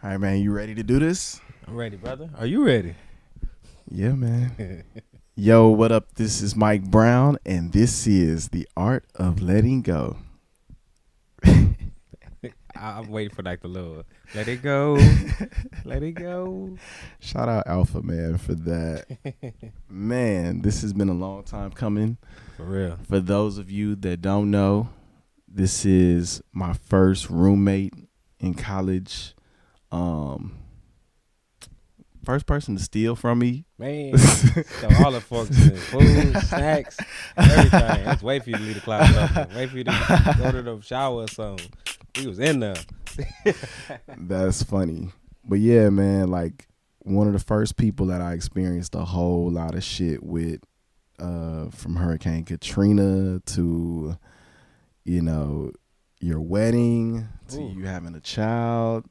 All right, man, you ready to do this? I'm ready, brother. Are you ready? Yeah, man. Yo, what up? This is Mike Brown, and this is The Art of Letting Go. I'm waiting for like the little let it go, let it go. Shout out Alpha, man, for that. Man, this has been a long time coming. For real. For those of you that don't know, this is my first roommate in college. First person to steal from me. Man, so all the folks in food, snacks, everything. Let's wait for you to leave the closet open. Wait for you to go to the shower or something. He was in there. That's funny. But yeah, man, like one of the first people that I experienced a whole lot of shit with, from Hurricane Katrina to, you know, your wedding to you having a child,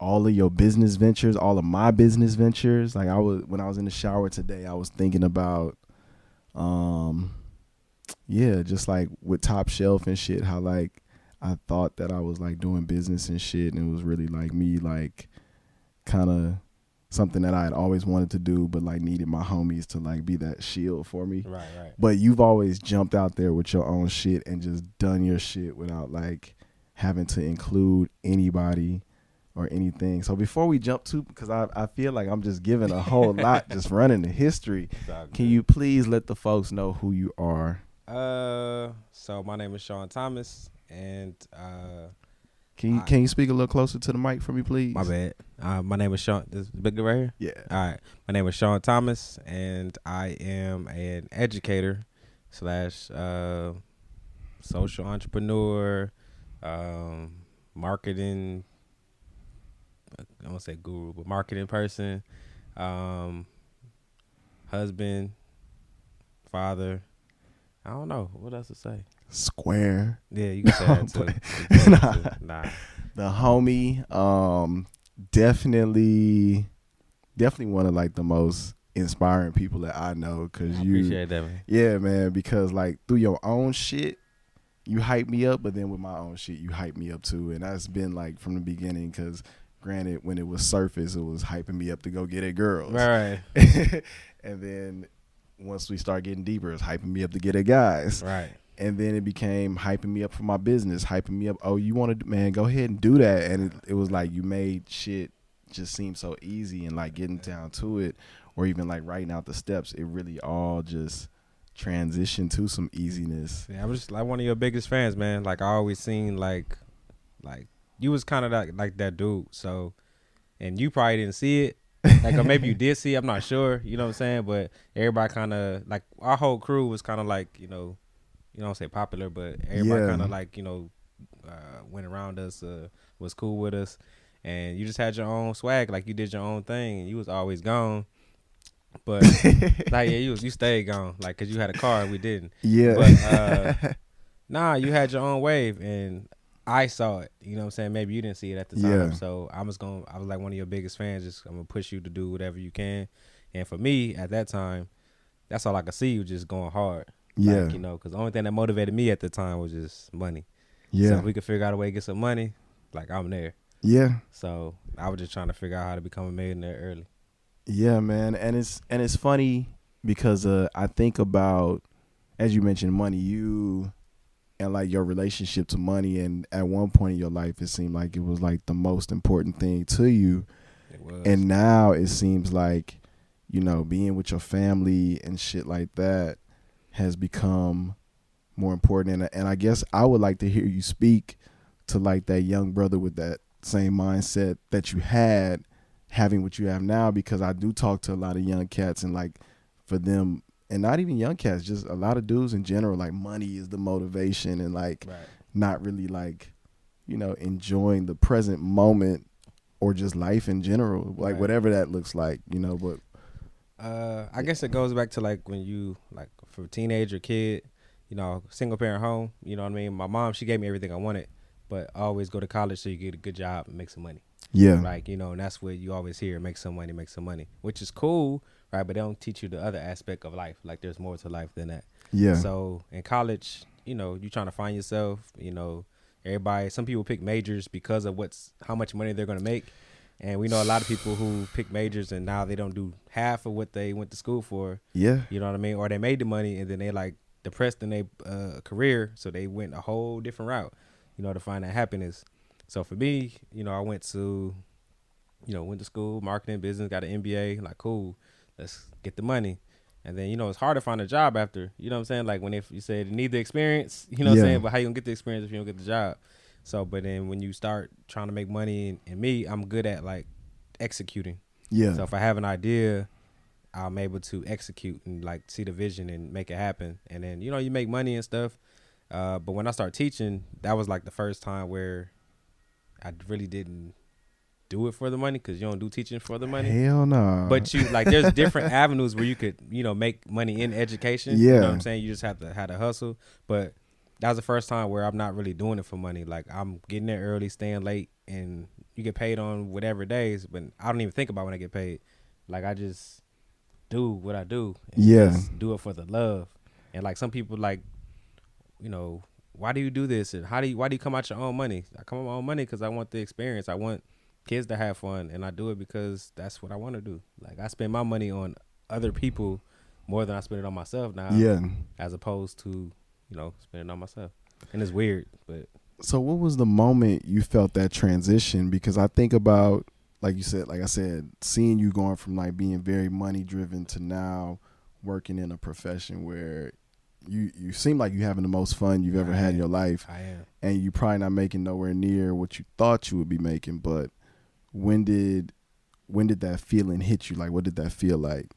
all of your business ventures, all of my business ventures. Like when I was in the shower today, I was thinking about, just like with Top Shelf and shit, how like I thought that I was like doing business and shit, and it was really like me like kind of something that I had always wanted to do, but like needed my homies to like be that shield for me. Right. But you've always jumped out there with your own shit and just done your shit without like having to include anybody or anything. So before we jump to, because I feel like I'm just giving a whole lot, just running the history. Can you please let the folks know who you are? So my name is Shaughn Thomas, and Can you speak a little closer to the mic for me, please? my bad. My name is Shaughn. This big right here. Yeah. All right. My name is Shaughn Thomas, and I am an educator / social entrepreneur, marketing. I won't say guru, but marketing person, husband, father. I don't know what else to say. Square. Yeah, you can say that too. Nah. The homie, definitely one of like the most inspiring people that I know. Cause I appreciate that, man. Yeah, man. Because like through your own shit, you hype me up, but then with my own shit, you hype me up too. And that's been like from the beginning. Cause granted, when it was surface, it was hyping me up to go get at girls. Right. And then once we start getting deeper, it's hyping me up to get at guys. Right. And then it became hyping me up for my business, hyping me up. Oh, you want to, man, go ahead and do that. And it was like you made shit just seem so easy, and like getting down to it, or even like writing out the steps, it really all just transitioned to some easiness. Yeah, I'm just like one of your biggest fans, man. Like I always seen like you was kind of like that dude. So, and you probably didn't see it. Like, or maybe you did see it, I'm not sure. You know what I'm saying? But everybody kind of, like, our whole crew was kind of like, you know, I don't say popular, but everybody kind of like, you know, went around us, was cool with us. And you just had your own swag. Like, you did your own thing, and you was always gone. But, like, yeah, you stayed gone. Like, because you had a car and we didn't. Yeah. But, nah, you had your own wave, and I saw it. You know what I'm saying? Maybe you didn't see it at the time. Yeah. So I was like one of your biggest fans. I'm going to push you to do whatever you can. And for me, at that time, that's all I could see, you just going hard. Yeah. Like, you know, because the only thing that motivated me at the time was just money. Yeah. So if we could figure out a way to get some money, like, I'm there. Yeah. So I was just trying to figure out how to become a millionaire early. Yeah, man. And it's funny because I think about, as you mentioned, money, you and like your relationship to money, and at one point in your life it seemed like it was like the most important thing to you. It was. And now it seems like, you know, being with your family and shit like that has become more important. And I guess I would like to hear you speak to like that young brother with that same mindset that you had having what you have now, because I do talk to a lot of young cats, and like for them, and not even young cats, just a lot of dudes in general, like money is the motivation, and like not really like, you know, enjoying the present moment or just life in general, like whatever that looks like, you know. But I guess it goes back to like when you, like, for a teenager kid, you know, single parent home, you know what I mean? My mom, she gave me everything I wanted, but I always go to college so you get a good job and make some money. Yeah. Like, you know, and that's what you always hear, make some money, which is cool, right? But they don't teach you the other aspect of life. Like, there's more to life than that. Yeah. So in college, you know, you trying to find yourself, you know, Some people pick majors because of how much money they're going to make. And we know a lot of people who pick majors and now they don't do half of what they went to school for. Yeah. You know what I mean? Or they made the money and then they like depressed in their career. So they went a whole different route, to find that happiness. So for me, I went to school, marketing, business, got an MBA. Like, cool, let's get the money. And then, it's hard to find a job after, you know what I'm saying? Like if you said you need the experience, you know what I'm saying? But how you gonna get the experience if you don't get the job? So, but then when you start trying to make money, and me, I'm good at like executing. Yeah. So if I have an idea, I'm able to execute and like see the vision and make it happen. And then, you make money and stuff. But when I started teaching, that was like the first time where I really didn't do it for the money, because you don't do teaching for the money. Hell no. But you like, there's different avenues where you could, make money in education. Yeah. You know what I'm saying? You just have to hustle. But that was the first time where I'm not really doing it for money. Like, I'm getting there early, staying late, and you get paid on whatever days, but I don't even think about when I get paid. Like, I just do what I do. And just do it for the love. And like, some people like, why do you do this? And why do you come out your own money? I come out my own money because I want the experience. I want kids to have fun, and I do it because that's what I want to do. Like, I spend my money on other people more than I spend it on myself now. Yeah. As opposed to, spending on myself. And it's weird, but. So what was the moment you felt that transition? Because I think about, like I said, seeing you going from like being very money driven to now working in a profession where you seem like you're having the most fun you've ever had in your life. I am. And you're probably not making nowhere near what you thought you would be making. But when did that feeling hit you? Like, what did that feel like?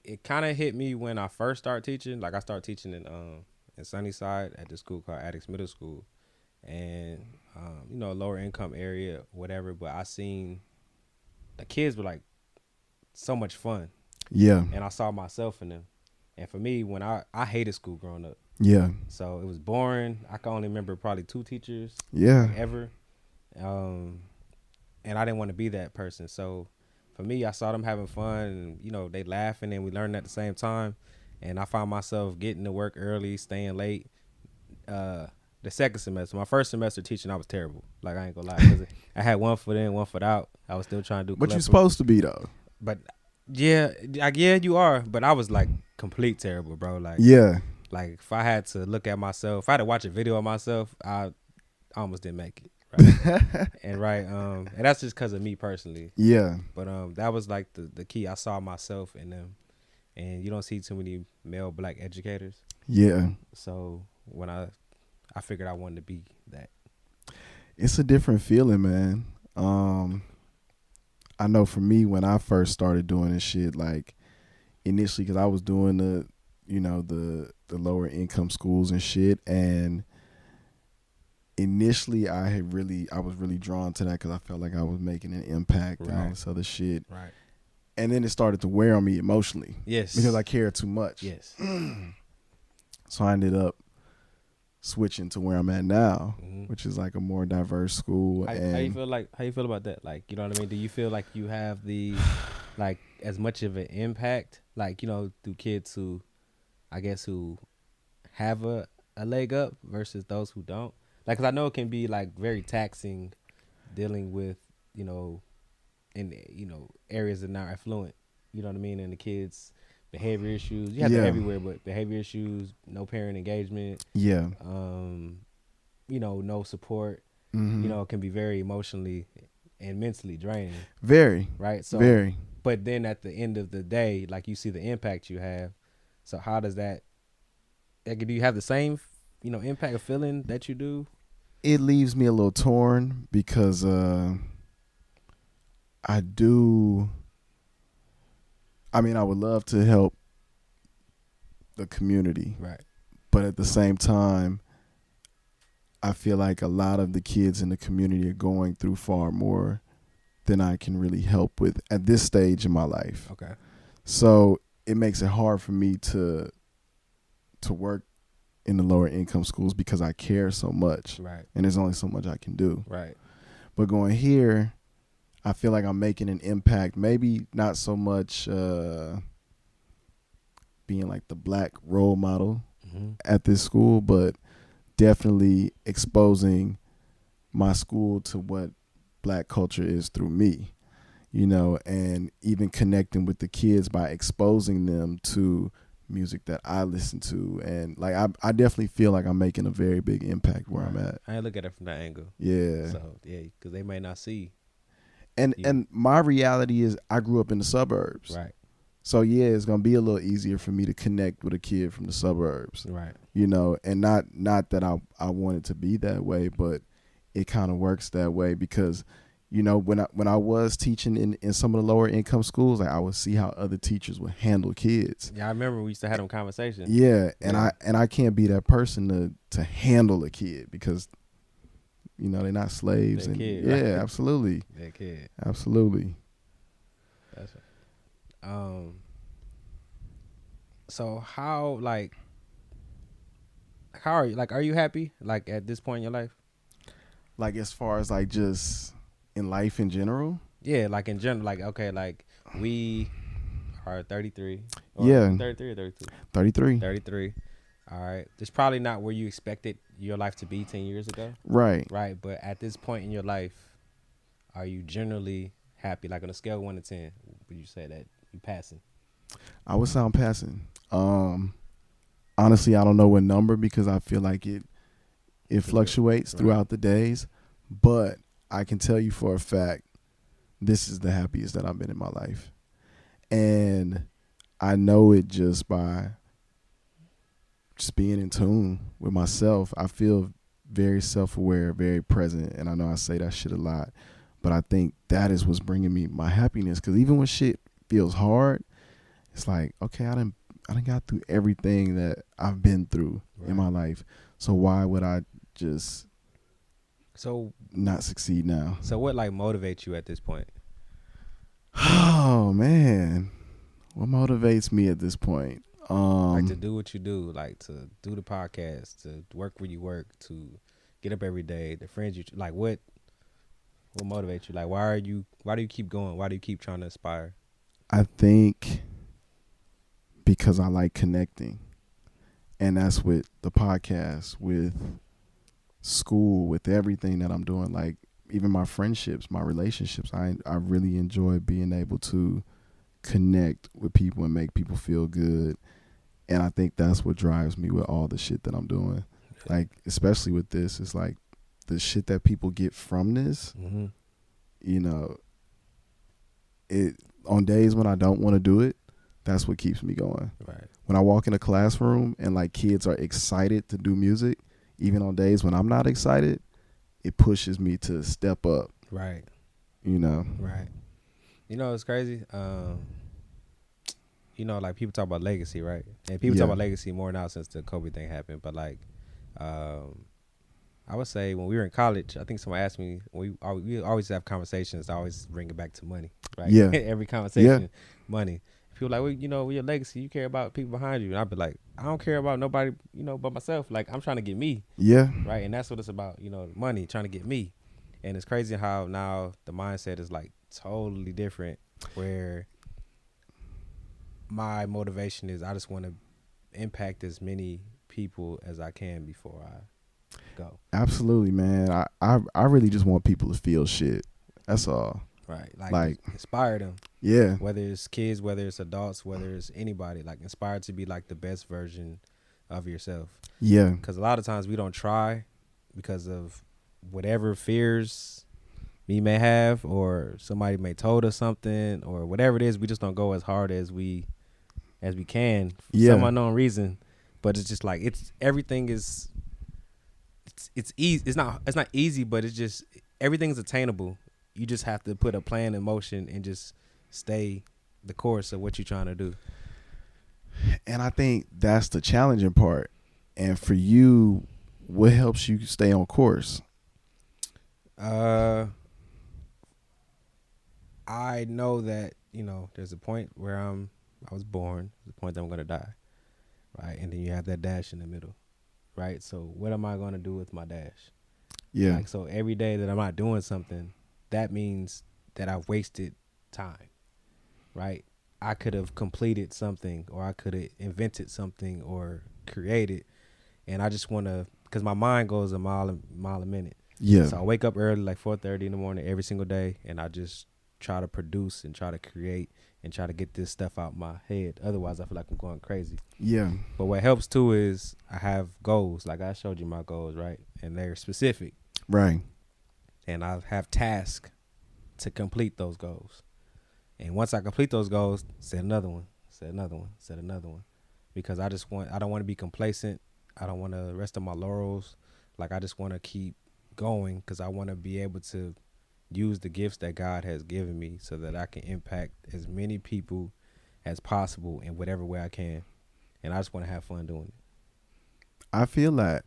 It kind of hit me when I first started teaching. Like, I started teaching in Sunnyside at this school called Addicts Middle School, and lower income area, whatever. But I seen the kids were like so much fun. Yeah. And I saw myself in them. And for me, when I hated school growing up. Yeah. So it was boring. I can only remember probably 2 teachers. Yeah. Ever. And I didn't want to be that person. So for me, I saw them having fun, and they laughing, and we learning at the same time. And I found myself getting to work early, staying late. The second semester, my first semester teaching, I was terrible. Like, I ain't gonna lie, 'cause I had 1 foot in, 1 foot out. I was still trying to do. But you're supposed to be though. But yeah, you are. But I was like complete terrible, bro. Like, yeah. Like, if I had to look at myself, if I had to watch a video of myself, I almost didn't make it. Right? and that's just because of me personally. Yeah. But that was like the key. I saw myself in them, and you don't see too many male black educators. Yeah. So when I figured I wanted to be that. It's a different feeling, man. I know for me, when I first started doing this shit, like initially, because I was doing the lower income schools and shit, and initially I was really drawn to that because I felt like I was making an impact and all this other shit. Right. And then it started to wear on me emotionally. Yes. Because I cared too much. Yes. So I ended up switching to where I'm at now, mm-hmm. which is like a more diverse school. How you feel about that? Like, you know what I mean? Do you feel like you have the like as much of an impact, like, through kids who, I guess, who have a leg up versus those who don't? Like, 'cause I know it can be like very taxing dealing with, in areas that are not affluent, you know what I mean? And the kids' behavior issues. You have them everywhere, but behavior issues, no parent engagement. Yeah. No support. Mm-hmm. It can be very emotionally and mentally draining. Very. Right? So very. But then at the end of the day, like, you see the impact you have. So how does that, like, do you have the same, impact of feeling that you do? It leaves me a little torn because I would love to help the community. Right. But at the same time, I feel like a lot of the kids in the community are going through far more than I can really help with at this stage in my life. Okay. So it makes it hard for me to work in the lower income schools because I care so much. Right. And there's only so much I can do. Right. But going here, I feel like I'm making an impact. Maybe not so much being like the black role model mm-hmm. at this school, but definitely exposing my school to what Black culture is through me, you know, and even connecting with the kids by exposing them to music that I listen to. And like I definitely feel like I'm making a very big impact where I'm at. I ain't look at it from that angle. Yeah. So yeah, because they may not see. And my reality is I grew up in the suburbs. Right. So yeah, it's gonna be a little easier for me to connect with a kid from the suburbs. Right. You know, and not that I want it to be that way, but it kind of works that way because, you know, when I was teaching in some of the lower income schools, like I would see how other teachers would handle kids. Yeah, I remember we used to have them conversations. Yeah, and I can't be that person to handle a kid because, you know, they're not slaves. They're and kid, yeah, right? absolutely. They're kid. Absolutely. That's right. So how are you? Like, are you happy? Like at this point in your life? Like as far as like just in life in general? Yeah, like in general. Like okay, like we are 33. Or Yeah. 33 or 32? 33. 33. All right. It's probably not where you expected your life to be 10 years ago. Right. Right. But at this point in your life, are you generally happy? Like on a scale of 1 to 10, would you say that you passing? I would say I'm passing. Honestly, I don't know what number because I feel like it fluctuates throughout the days, but I can tell you for a fact this is the happiest that I've been in my life. And I know it just by just being in tune with myself. I feel very self-aware, very present, and I know I say that shit a lot, but I think that is what's bringing me my happiness because even when shit feels hard, it's like, okay, I done got through everything that I've been through in my life. So why would I just not succeed now? So what like motivates you at this point? Oh man, what motivates me at this point? Like to do what you do, like to do the podcast, to work where you work, to get up every day, the friends you like. What motivates you? Like why do you keep going? Why do you keep trying to aspire? I think because I like connecting, and that's with the podcast, with school, with everything that I'm doing. Like even my friendships, my relationships. I really enjoy being able to connect with people and make people feel good. And I think that's what drives me with all the shit that I'm doing. Like, especially with this, it's like the shit that people get from this, you know, it on days when I don't want to do it, that's what keeps me going. Right. When I walk in a classroom and like kids are excited to do music, even on days when I'm not excited, it pushes me to step up. Right. You know? Right. You know, it's crazy. You know, like people talk about legacy, right? And people talk about legacy more now since the COVID thing happened. But like, I would say when we were in college, I think someone asked me, we always have conversations, I always bring it back to money, right? Yeah. Every conversation, money. People like, well, you know, with your legacy, you care about people behind you. And I'd be like, I don't care about nobody, you know, but myself. Like, I'm trying to get me. Yeah. Right. And that's what it's about, you know, money, trying to get me. And it's crazy how now the mindset is like totally different, where my motivation is I just want to impact as many people as I can before I go. Absolutely, man. I really just want people to feel shit. That's all. Right. Like inspire them. Yeah. Whether it's kids, whether it's adults, whether it's anybody, like inspired to be like the best version of yourself. Yeah. Because a lot of times we don't try because of whatever fears we may have, or somebody may told us something, or whatever it is. We just don't go as hard as we can for some unknown reason. But it's just like everything is it's easy. It's not easy, but it's just everything's attainable. You just have to put a plan in motion and just stay the course of what you're trying to do. And I think that's the challenging part. And for you, what helps you stay on course? I know that, you know, there's a point where I was born, the point that I'm gonna die, right? And then you have that dash in the middle, right? So what am I gonna do with my dash? Yeah. Like, so every day that I'm not doing something, that means that I've wasted time, right? I could have completed something, or I could have invented something or created, and I just want to because my mind goes a mile a minute. Yeah. So I wake up early, like 4:30 in the morning every single day, and I just try to produce and try to create and try to get this stuff out my head. Otherwise, I feel like I'm going crazy. Yeah. But what helps too is I have goals. Like I showed you my goals, right? And they're specific. Right. And I have tasks to complete those goals. And once I complete those goals, set another one, set another one, set another one. Because I don't want to be complacent. I don't want to rest on my laurels. Like I just want to keep going because I want to be able to use the gifts that God has given me so that I can impact as many people as possible in whatever way I can. And I just want to have fun doing it. I feel that.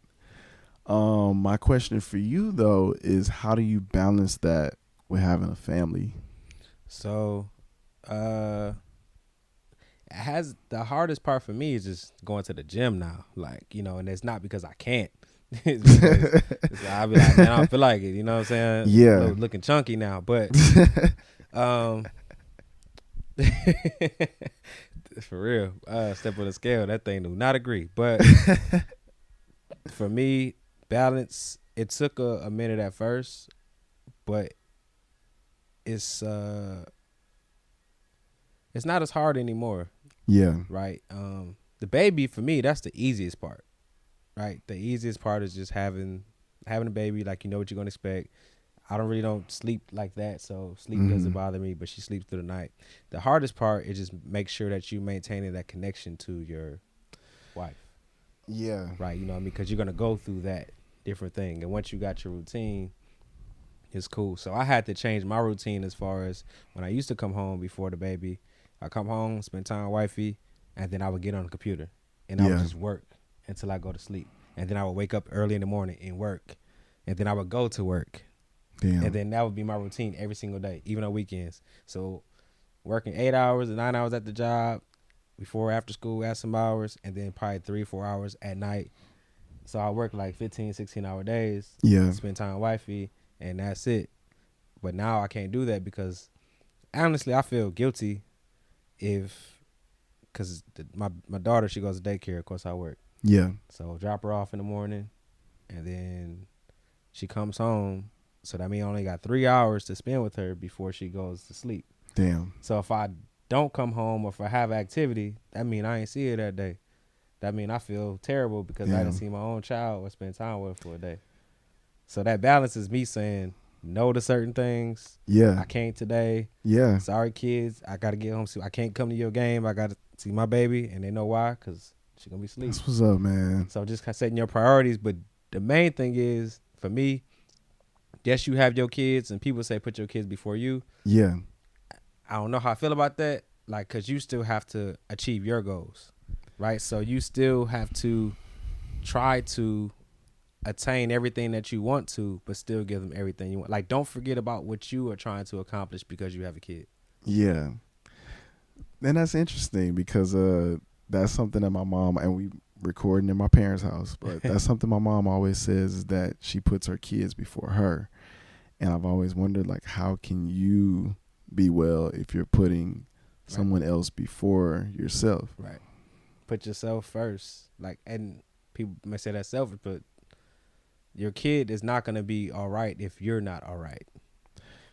My question for you though is how do you balance that with having a family? So, it has the hardest part for me is just going to the gym now. Like, you know, and it's not because I can't. I'll be like, man, I don't feel like it. You know what I'm saying? Yeah. Looking chunky now, but for real, step on the scale, that thing do not agree. But for me, balance, it took a minute at first, but it's not as hard anymore. Yeah. Right. The baby for me, that's the easiest part. Right. The easiest part is just having a baby, like you know what you're gonna expect. I don't sleep like that, so sleep doesn't bother me, but she sleeps through the night. The hardest part is just make sure that you maintaining that connection to your wife. Yeah. Right, you know what I mean? Because you're gonna go through that different thing. And once you got your routine, it's cool. So I had to change my routine as far as when I used to come home before the baby. I come home, spend time with wifey, and then I would get on the computer and I would just work until I go to sleep. And then I would wake up early in the morning and work. And then I would go to work. Damn. And then that would be my routine every single day, even on weekends. So working 8 hours and 9 hours at the job, before after school, add some hours, and then probably 3-4 hours at night. So I work like 15, 16-hour days. Yeah. Spend time with wifey, and that's it. But now I can't do that because honestly, I feel guilty because my daughter, she goes to daycare. Of course, I work. Yeah. So drop her off in the morning, and then she comes home. So that means I only got 3 hours to spend with her before she goes to sleep. Damn. So if I don't come home or if I have activity, that means I ain't see her that day. That means I feel terrible because I didn't see my own child or spend time with her for a day. So that balance is me saying no to certain things. Yeah. I can't today. Yeah. Sorry, kids. I got to get home. I can't come to your game. I got to see my baby. And they know why, because she's going to be asleep. That's what's up, man. So just kind of setting your priorities. But the main thing is, for me, yes, you have your kids, and people say put your kids before you. Yeah. I don't know how I feel about that, like, because you still have to achieve your goals, right? So you still have to try to attain everything that you want to, but still give them everything you want. Like, don't forget about what you are trying to accomplish because you have a kid. Yeah. And that's interesting because that's something that my mom, and we recording in my parents' house, but that's something my mom always says is that she puts her kids before her. And I've always wondered, like, how can you be well if you're putting someone else before yourself? Right. Put yourself first. Like, and people may say that's selfish, but your kid is not going to be all right if you're not all right.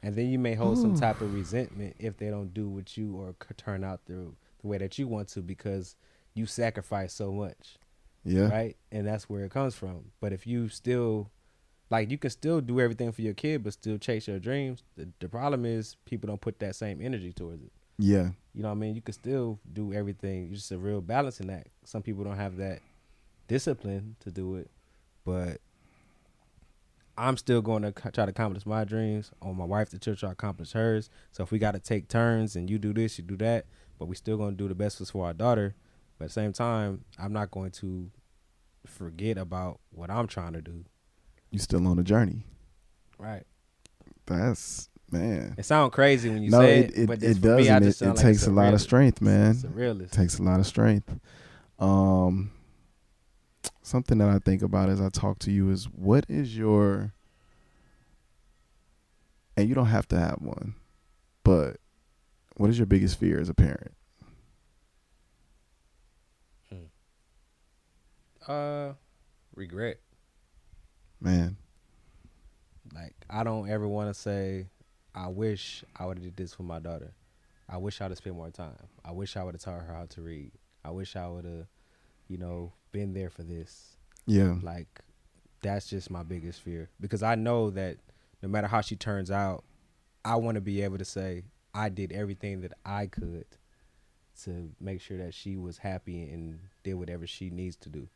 And then you may hold some type of resentment if they don't do what you or turn out the way that you want to because you sacrifice so much. Yeah. Right. And that's where it comes from. But if you still, like, you can still do everything for your kid, but still chase your dreams. The problem is people don't put that same energy towards it. Yeah. You know what I mean? You can still do everything. It's just a real balancing act. Some people don't have that discipline to do it, but I'm still going to try to accomplish my dreams. On my wife to try to accomplish hers. So if we got to take turns and you do this, you do that, but we still going to do the best for our daughter. But at the same time, I'm not going to forget about what I'm trying to do. You still on the journey. Right. That's, man. It sounds crazy when you say it, but it for me, I doesn't. just It sound like takes it's a lot of strength, man. It's a realist. It takes a lot of strength. Something that I think about as I talk to you is, what is your, and you don't have to have one, but what is your biggest fear as a parent? Regret. Man. Like, I don't ever want to say, I wish I would have did this for my daughter. I wish I would have spent more time. I wish I would have taught her how to read. I wish I would have, been there for this. Yeah. Like, that's just my biggest fear. Because I know that no matter how she turns out, I want to be able to say I did everything that I could to make sure that she was happy and did whatever she needs to do.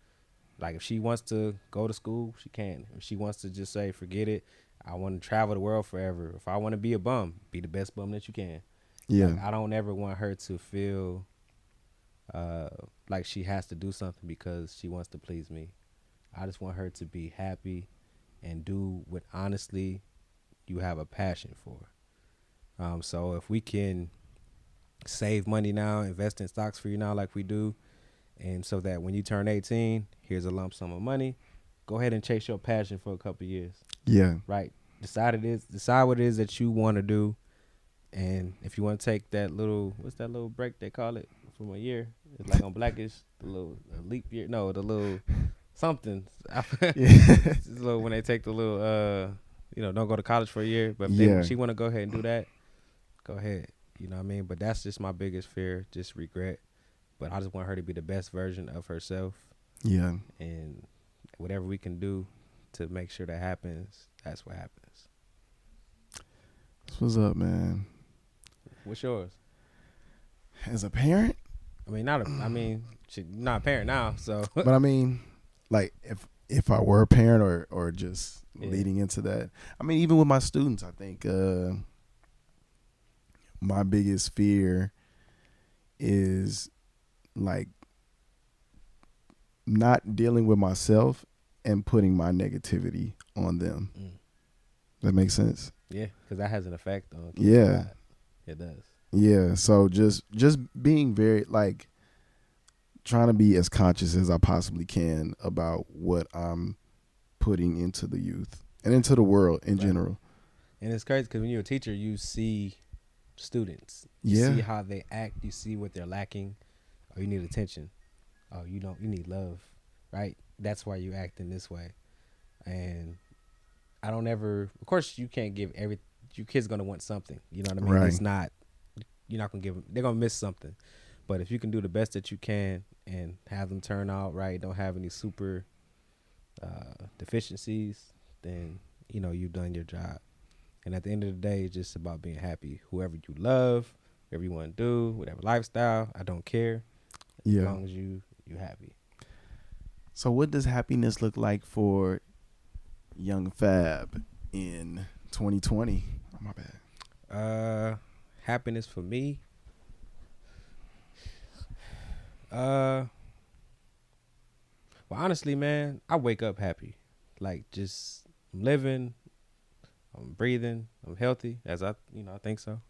Like, if she wants to go to school, she can. If she wants to just say, forget it, I want to travel the world forever. If I want to be a bum, be the best bum that you can. Yeah. Like, I don't ever want her to feel like she has to do something because she wants to please me. I just want her to be happy and do what honestly you have a passion for. So if we can save money now, invest in stocks for you now like we do, and so that when you turn 18, here's a lump sum of money, go ahead and chase your passion for a couple of years. Yeah. Right? Decide what it is that you want to do. And if you want to take that little, what's that little break they call it from a year? It's like on Blackish, the little leap year. No, the little something. It's a little, when they take the little, don't go to college for a year. But if she want to go ahead and do that, go ahead. You know what I mean? But that's just my biggest fear, just regret. But I just want her to be the best version of herself. Yeah. And whatever we can do to make sure that happens, that's what happens. What's up, man? What's yours? As a parent? She's not a parent now, so. But I mean, like, if I were a parent or just leading into that, I mean, even with my students, I think my biggest fear is like not dealing with myself and putting my negativity on them. That makes sense? Yeah, because that has an effect on kids. Yeah. It does. Yeah, so just being very, like, trying to be as conscious as I possibly can about what I'm putting into the youth and into the world in general. And it's crazy because when you're a teacher, you see students. You see how they act. You see what they're lacking. Oh, you need attention. Oh, you need love, right? That's why you act in this way. And I don't ever, of course, you can't give your kid's going to want something. You know what I mean? Right. It's not, you're not going to give them, they're going to miss something. But if you can do the best that you can and have them turn out right, don't have any super deficiencies, then, you've done your job. And at the end of the day, it's just about being happy. Whoever you love, whatever you want to do, whatever lifestyle, I don't care. As long as you're happy. So what does happiness look like for young Fab in 2020? Oh, my bad. Happiness for me. Well, honestly, man, I wake up happy. Like, just I'm living, I'm breathing, I'm healthy, as I think so.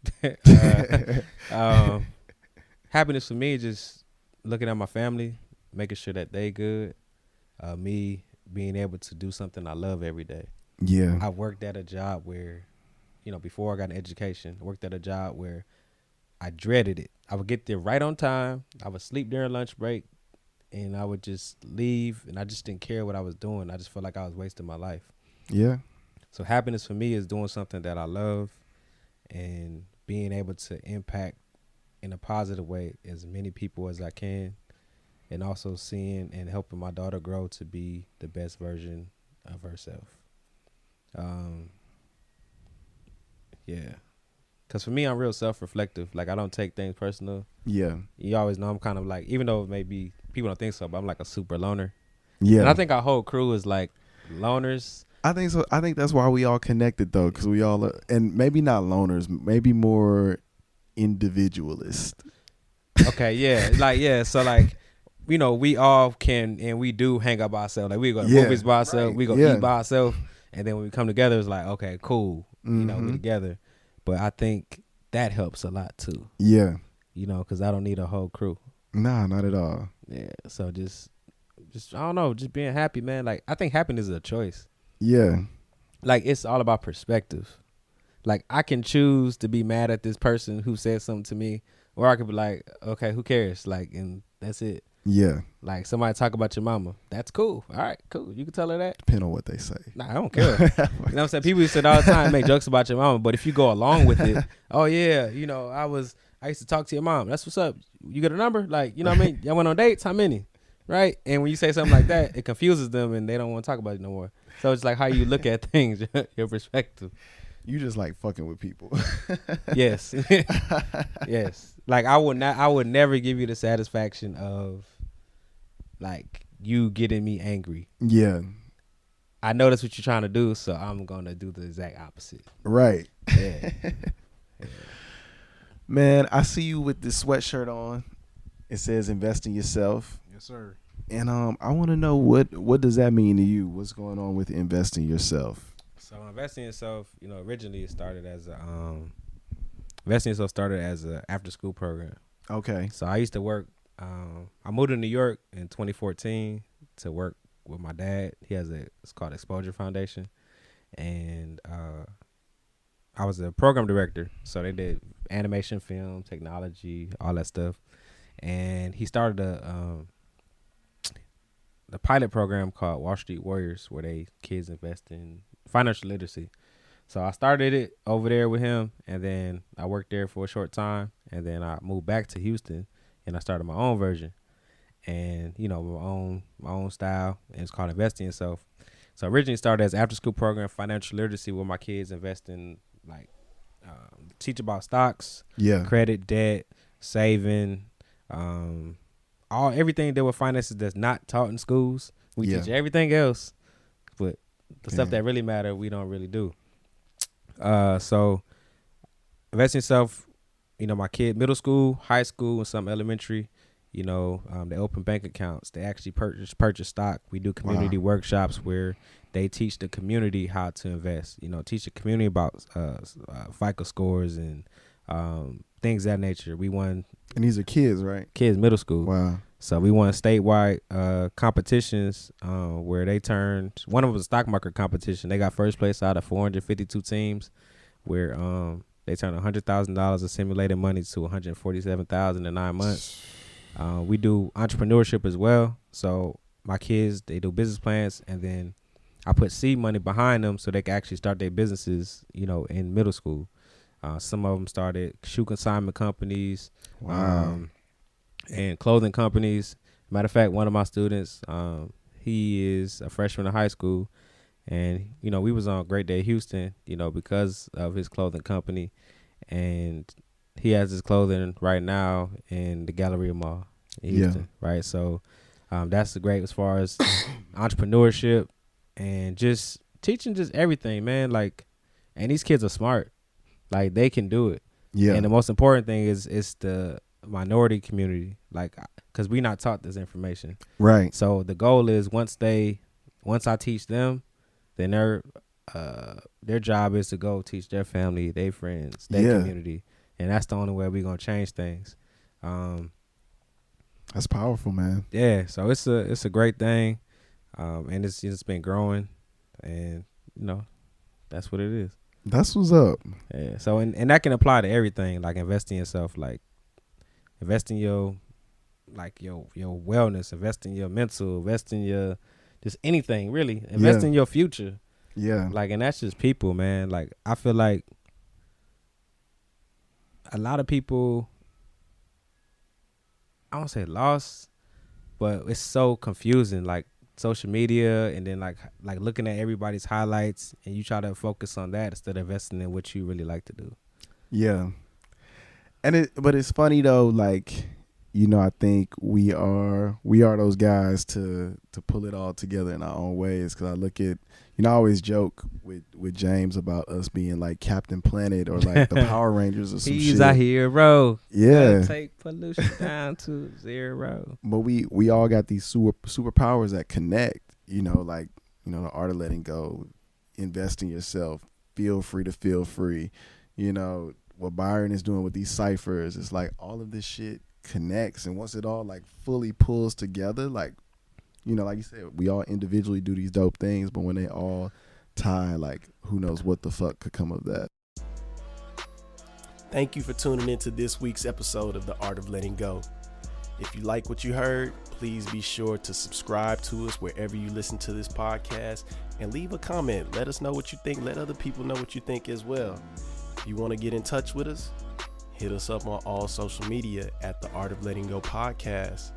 Happiness for me is just looking at my family, making sure that they good. Me being able to do something I love every day. Yeah. I worked at a job where, before I got an education, I worked at a job where I dreaded it. I would get there right on time. I would sleep during lunch break, and I would just leave, and I just didn't care what I was doing. I just felt like I was wasting my life. Yeah. So happiness for me is doing something that I love and being able to impact in a positive way as many people as I can, and also seeing and helping my daughter grow to be the best version of herself. Yeah. Because for me, I'm real self-reflective. Like, I don't take things personal. Yeah. You always know I'm kind of like, even though maybe people don't think so, but I'm like a super loner. Yeah. And I think our whole crew is like loners. I think so. I think that's why we all connected, though, because we all and maybe not loners, maybe more individualist. Okay, yeah. Like, yeah, so like, we all can and we do hang out by ourselves. Like, we go to movies by ourselves, we go eat by ourselves, and then when we come together, it's like, okay, cool. We together. But I think that helps a lot too. Yeah. Because I don't need a whole crew. Nah, not at all. Yeah. So just I don't know, just being happy, man. Like, I think happiness is a choice. Yeah. Like, it's all about perspective. Like, I can choose to be mad at this person who said something to me, or I could be like, okay, who cares? Like, and that's it. Yeah. Like somebody talk about your mama. That's cool. All right, cool. You can tell her that. Depending on what they say. Nah, I don't care. You know what I'm saying? People used to say all the time, make jokes about your mama. But if you go along with it, oh yeah, you know, I used to talk to your mom. That's what's up. You get a number? Like, you know what I mean? Y'all went on dates? How many? Right? And when you say something like that, it confuses them and they don't want to talk about it no more. So it's like how you look at things, your perspective. You just like fucking with people. Yes. Yes. Like I would never give you the satisfaction of like you getting me angry. Yeah. I know that's what you're trying to do, so I'm gonna do the exact opposite. Right. Yeah. Yeah. Man, I see you with this sweatshirt on. It says invest in yourself. Yes, sir. And I want to know what does that mean to you? What's going on with investing in yourself? So investing in yourself, you know, originally it started as a investing in yourself started as a after school program. Okay. So I used to work. I moved to New York in 2014 to work with my dad. He has it's called Exposure Foundation, and I was a program director. So they did animation, film, technology, all that stuff. And he started a pilot program called Wall Street Warriors, where kids invest in financial literacy. So I started it over there with him, and then I worked there for a short time, and then I moved back to Houston, and I started my own version, and you know, my own style, and it's called Investing Yourself. So originally it started as after school program, financial literacy, where my kids invest in like teach about stocks, credit, debt, saving, everything that with finances that's not taught in schools. We teach everything else, but the stuff that really matter we don't really do. So investing in yourself, you know, my kid, middle school, high school, and some elementary, you know, they open bank accounts. They actually purchase stock. We do community workshops where they teach the community how to invest, you know, teach the community about FICO scores and things of that nature. We won. And these are kids, right? Kids, middle school. Wow. So we won statewide competitions where they turned, one of them was a stock market competition. They got first place out of 452 teams where they turned $100,000 of simulated money to $147,000 in 9 months. We do entrepreneurship as well. So my kids, they do business plans, and then I put seed money behind them so they can actually start their businesses, you know, in middle school. Some of them started shoe consignment companies. Wow. And clothing companies. Matter of fact, one of my students, he is a freshman in high school, and you know, we was on Great Day Houston, you know, because of his clothing company, and he has his clothing right now in the Galleria Mall in Houston, right? So that's great as far as entrepreneurship and just teaching just everything, man. Like, and these kids are smart, like they can do it. Yeah. And the most important thing is the minority community, like, because we not taught this information, right? So the goal is once I teach them, then their job is to go teach their family, their friends, their community, and that's the only way we're gonna change things. That's powerful, man. Yeah, so it's a great thing, and it's been growing, and you know, that's what it is. That's what's up. Yeah. So and that can apply to everything, like investing in yourself, like invest in your wellness, invest in your mental, invest in your just anything really. Invest in your future. Yeah. Like, and that's just people, man. Like, I feel like a lot of people, I don't say lost, but it's so confusing. Like social media, and then like looking at everybody's highlights, and you try to focus on that instead of investing in what you really like to do. Yeah. But it's funny though, like, you know, I think we are those guys to pull it all together in our own ways. Because I look at, you know, I always joke with James about us being like Captain Planet or like the Power Rangers or some shit. He's a hero. Yeah. Gotta take pollution down to 0. But we all got these superpowers that connect, you know, like, you know, the art of letting go, invest in yourself, feel free to feel free, you know, what Byron is doing with these ciphers. It's like all of this shit connects, and once it all like fully pulls together, like, you know, like you said, we all individually do these dope things, but when they all tie, like, who knows what the fuck could come of that. Thank you for tuning into this week's episode of The Art of Letting Go. If you like what you heard, Please be sure to subscribe to us wherever you listen to this podcast and leave a comment. Let us know what you think. Let other people know what you think as well. If you want to get in touch with us, hit us up on all social media at The Art of Letting Go Podcast.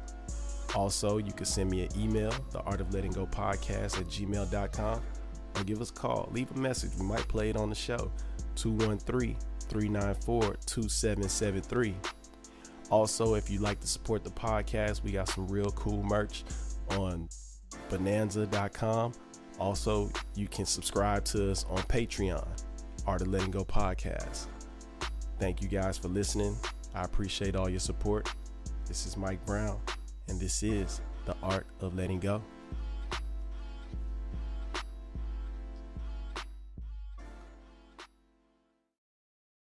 Also, you can send me an email, theartoflettinggopodcast@gmail.com, or give us a call. Leave a message. We might play it on the show. 213-394-2773. Also, if you'd like to support the podcast, we got some real cool merch on bonanza.com. Also, you can subscribe to us on Patreon, Art of Letting Go Podcast. Thank you guys for listening. I appreciate all your support. This is Mike Brown, and this is The Art of Letting Go.